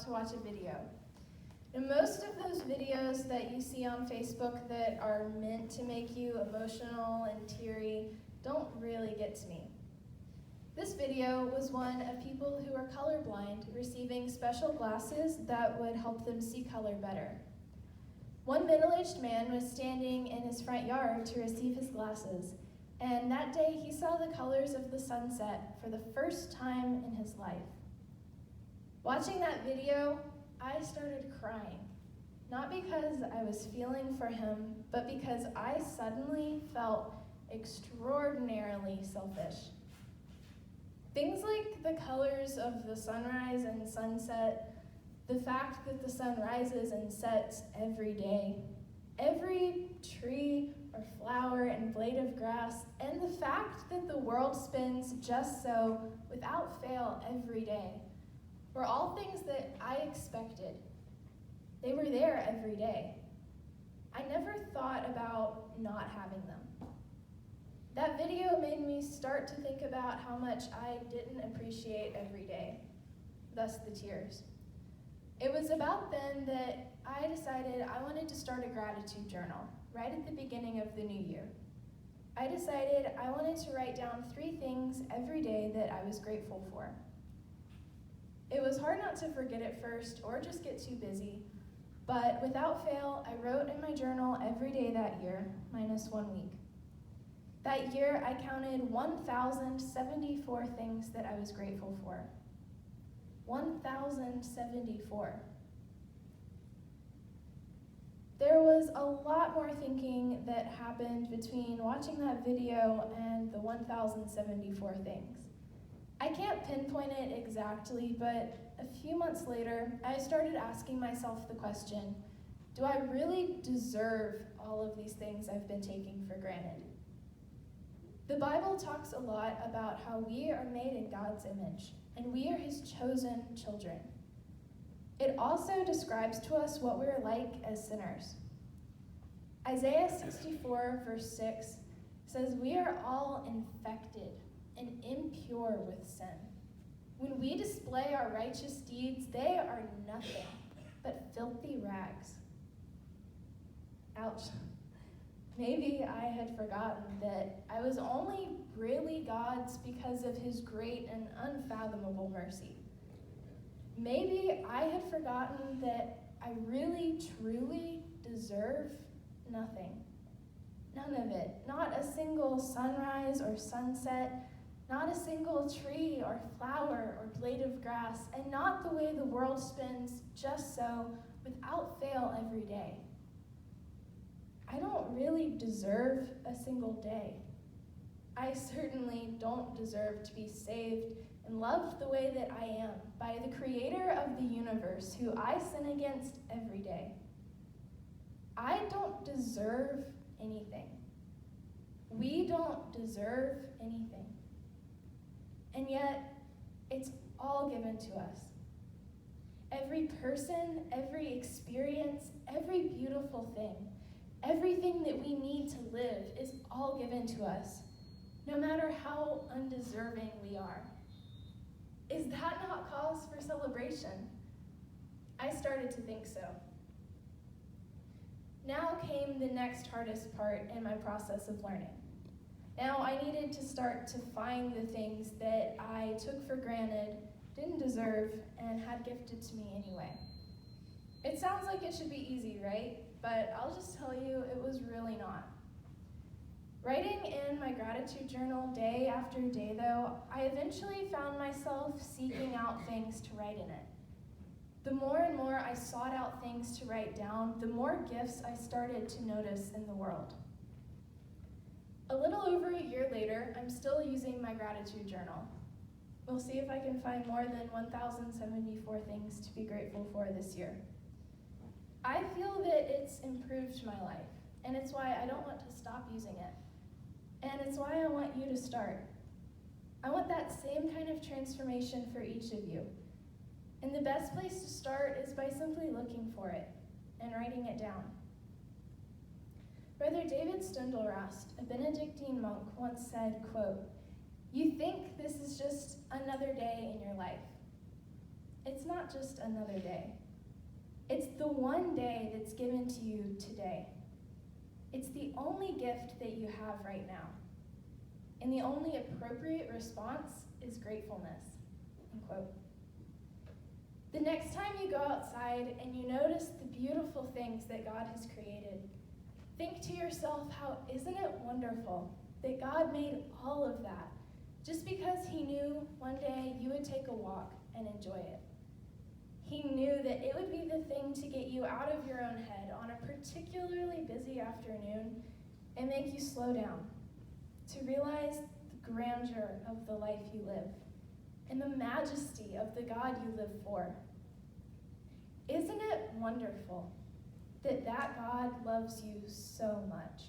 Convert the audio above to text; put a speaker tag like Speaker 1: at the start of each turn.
Speaker 1: to watch a video. And most of those videos that you see on Facebook that are meant to make you emotional and teary don't really get to me. This video was one of people who are colorblind receiving special glasses that would help them see color better. One middle-aged man was standing in his front yard to receive his glasses, and that day he saw the colors of the sunset for the first time in his life. Watching that video, I started crying, not because I was feeling for him, but because I suddenly felt extraordinarily selfish. Things like the colors of the sunrise and sunset, the fact that the sun rises and sets every day, every tree or flower and blade of grass, and the fact that the world spins just so, without fail, every day, were all things that I expected. They were there every day. I never thought about not having them. That video made me start to think about how much I didn't appreciate every day, thus the tears. It was about then that I decided I wanted to start a gratitude journal right at the beginning of the new year. I decided I wanted to write down 3 things every day that I was grateful for. It was hard not to forget at first or just get too busy, but without fail, I wrote in my journal every day that year, minus 1 week. That year, I counted 1,074 things that I was grateful for. 1,074. There was a lot more thinking that happened between watching that video and the 1,074 things. I can't pinpoint it exactly, but a few months later, I started asking myself the question, do I really deserve all of these things I've been taking for granted? The Bible talks a lot about how we are made in God's image, and we are his chosen children. It also describes to us what we're like as sinners. Isaiah 64, verse 6 says, we are all infected and impure with sin. When we display our righteous deeds, they are nothing but filthy rags. Ouch. Maybe I had forgotten that I was only really God's because of his great and unfathomable mercy. Maybe I had forgotten that I really, truly deserve nothing. None of it. Not a single sunrise or sunset, not a single tree or flower or blade of grass, and not the way the world spins just so, without fail every day. I don't really deserve a single day. I certainly don't deserve to be saved and loved the way that I am by the creator of the universe, who I sin against every day. I don't deserve anything. We don't deserve anything. And yet, it's all given to us. Every person, every experience, every beautiful thing, everything that we need to live is all given to us, no matter how undeserving we are. Is that not cause for celebration? I started to think so. Now came the next hardest part in my process of learning. Now I needed to start to find the things that I took for granted, didn't deserve, and had gifted to me anyway. It sounds like it should be easy, right? But I'll just tell you, it was really not. Writing in my gratitude journal day after day, though, I eventually found myself seeking out things to write in it. The more and more I sought out things to write down, the more gifts I started to notice in the world. A little over a year later, I'm still using my gratitude journal. We'll see if I can find more than 1,074 things to be grateful for this year. I feel that it's improved my life, and it's why I don't want to stop using it. And it's why I want you to start. I want that same kind of transformation for each of you. And the best place to start is by simply looking for it and writing it down. Brother David Stundelrast, a Benedictine monk, once said, quote, "You think this is just another day in your life. it's not just another day. It's the one day that's given to you today. It's the only gift that you have right now. And the only appropriate response is gratefulness, unquote. The next time you go outside and you notice the beautiful things that God has created, think to yourself, how isn't it wonderful that God made all of that just because he knew one day you would take a walk and enjoy it. He knew that it would be the thing to get you out of your own head on a particularly busy afternoon and make you slow down, to realize the grandeur of the life you live and the majesty of the God you live for. Isn't it wonderful that God loves you so much?